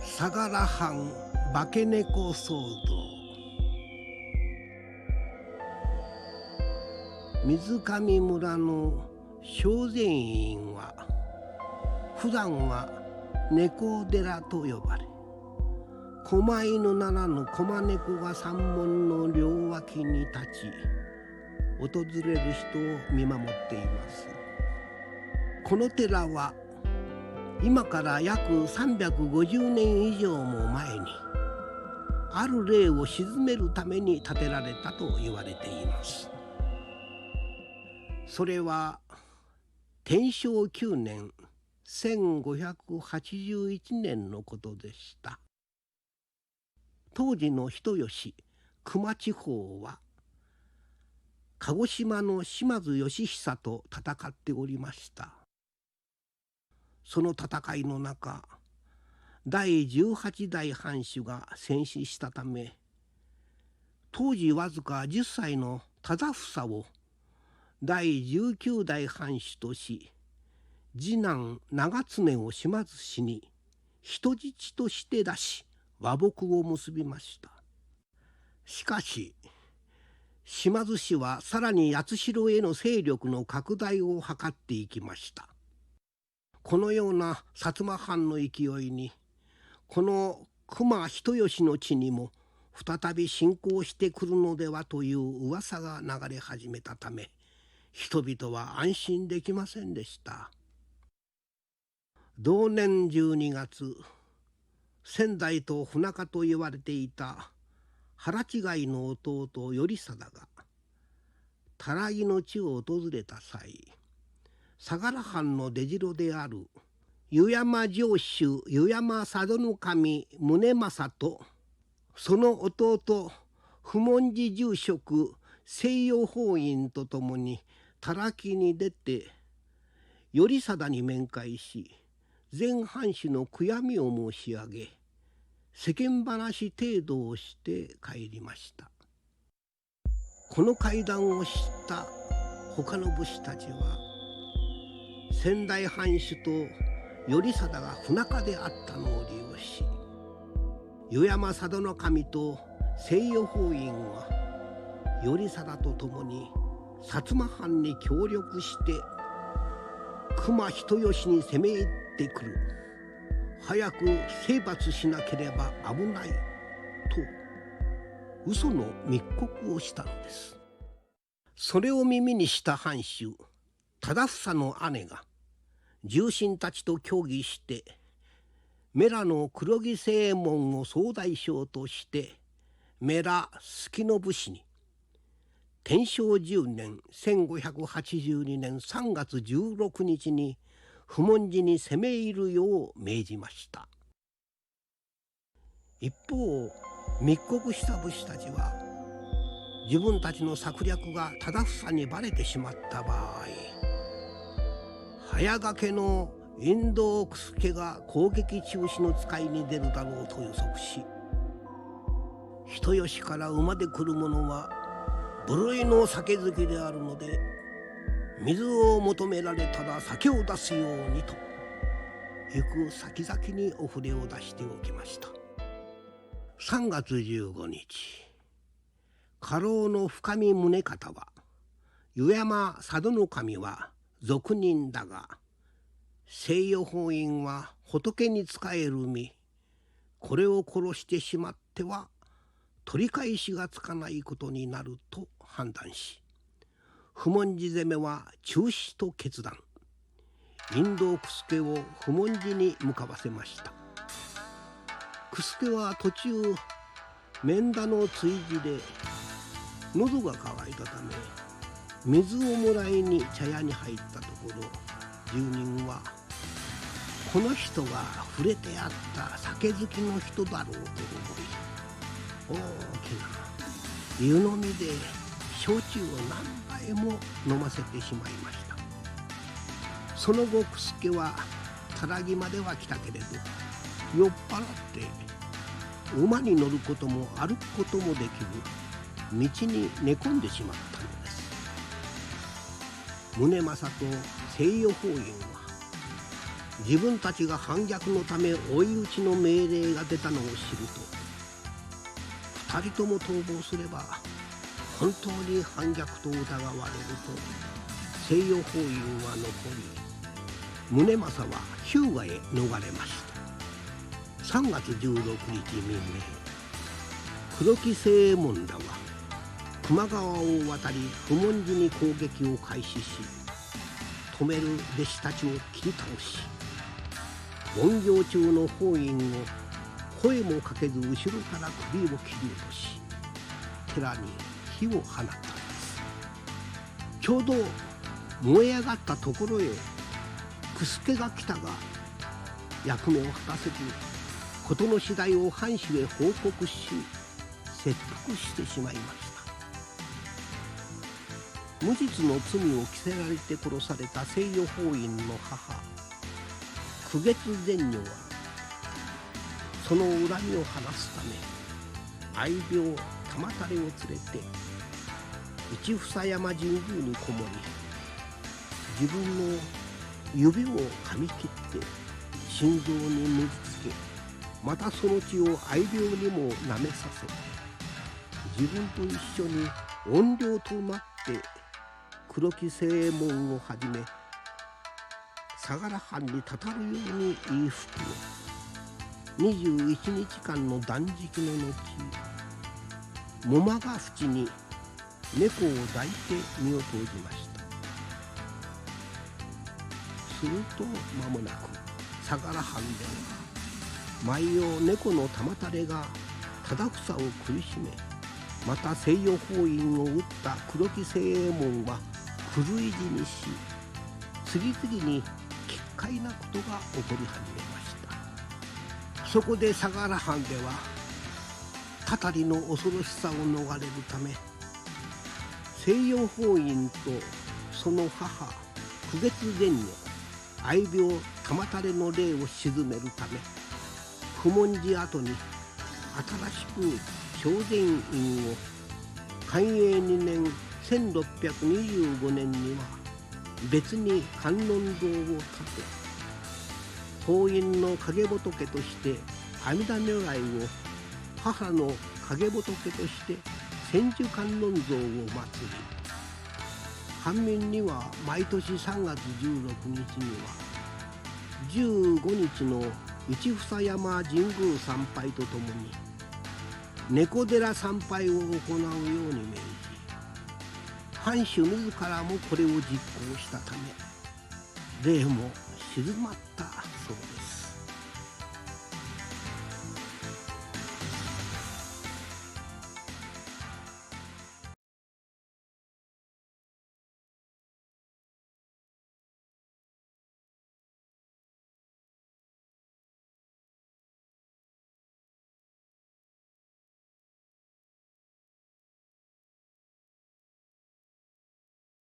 相良藩化け猫騒動。水上村の正禅院は普段は猫寺と呼ばれ、狛犬ならぬ狛猫が山門の両脇に立ち、訪れる人を見守っています。この寺は今から約350年以上も前にある霊を鎮めるために建てられたと言われています。それは天正9年1581年のことでした。当時の人吉球磨地方は鹿児島の島津義久と戦っておりました。その戦いの中、第18代藩主が戦死したため、当時わずか10歳の忠房を第19代藩主とし、次男長常を島津氏に人質として出し和睦を結びました。しかし島津氏はさらに八代への勢力の拡大を図っていきました。このような薩摩藩の勢いに、この熊人吉の地にも再び侵攻してくるのではという噂が流れ始めたため、人々は安心できませんでした。同年12月、仙台と船家と言われていた腹違いの弟頼貞が多良木の地を訪れた際、相良藩の出城である湯山城主湯山佐渡守宗政とその弟普門寺住職西洋法院とともに多良木に出て頼貞に面会し、前藩主の悔やみを申し上げ、世間話程度をして帰りました。この会談を知った他の武士たちは、仙台藩主と頼貞が不仲であったのを利用し、湯山佐渡守と西洋法院は頼貞と共に薩摩藩に協力して熊人吉に攻め入ってくる、早く征伐しなければ危ないと嘘の密告をしたのです。それを耳にした藩主忠房の姉が重臣たちと協議して、米良の黒木正右衛門を総大将として米良数寄の武士に天正10年1582年3月16日に普門寺に攻め入るよう命じました。一方、密告した武士たちは、自分たちの策略が忠房にバレてしまった場合、早掛けの遠藤久助が攻撃中止の使いに出るだろうと予測し、人吉から馬で来る者は無類の酒好きであるので、水を求められたら酒を出すようにと、行く先々にお触れを出しておきました。3月15日、家老の深見宗方は、湯山佐渡守は俗人だが、西洋法院は仏に仕える身、これを殺してしまっては取り返しがつかないことになると判断し、普門寺攻めは中止と決断。遠藤久助を普門寺に向かわせました。久助は途中免田の追事で喉が渇いたため、水をもらいに茶屋に入ったところ、住人はこの人が触れてあった酒好きの人だろうと思い、大きな湯飲みで焼酎を何杯も飲ませてしまいました。その後久助は多良木までは来たけれど、酔っ払って馬に乗ることも歩くこともできず、道に寝込んでしまったのです。宗政と西洋法院は自分たちが反逆のため追い打ちの命令が出たのを知ると、二人とも逃亡すれば本当に反逆と疑われると西洋法院は残り、宗政は日向へ逃れました。3月16日未明、黒木清右衛門らは球磨川を渡り不問寺に攻撃を開始し、止める弟子たちを切り倒し、怨行中の法院を声もかけず後ろから首を切り落とし、寺に火を放ったのです。ちょうど燃え上がったところへ久助が来たが、役目を果たせず事の次第を藩主へ報告し切腹してしまいました。無実の罪を着せられて殺された西予法院の母久月善女は、その恨みを晴らすため愛病玉垂れを連れて市房山神宮にこもり、自分の指を噛み切って心臓に縫い付け、またその血を愛病にもなめさせ、自分と一緒に怨霊となって黒木清右衛門をはじめ相良藩にたたるように言い吹くの21日間の断食の後、桃ヶ淵に猫を抱いて身を投じました。すると間もなく相良藩では毎夜猫の玉垂れが忠房を苦しめ、また西予法院を撃った黒木清右衛門は狂い死にし、次々に奇怪なことが起こり始めました。そこで相良藩ではたたりの恐ろしさを逃れるため、西予法院とその母久月善女愛病玉垂れの霊を鎮めるため、不問寺跡に新しく正禅院を寛永2年1625年には別に観音堂を建て、法院の影仏として阿弥陀如来を、母の影仏として千手観音像を祀り、藩民には毎年3月16日には15日の市房山神宮参拝とともに猫寺参拝を行うように命じ、藩主自らもこれを実行したため霊も静まったそうです。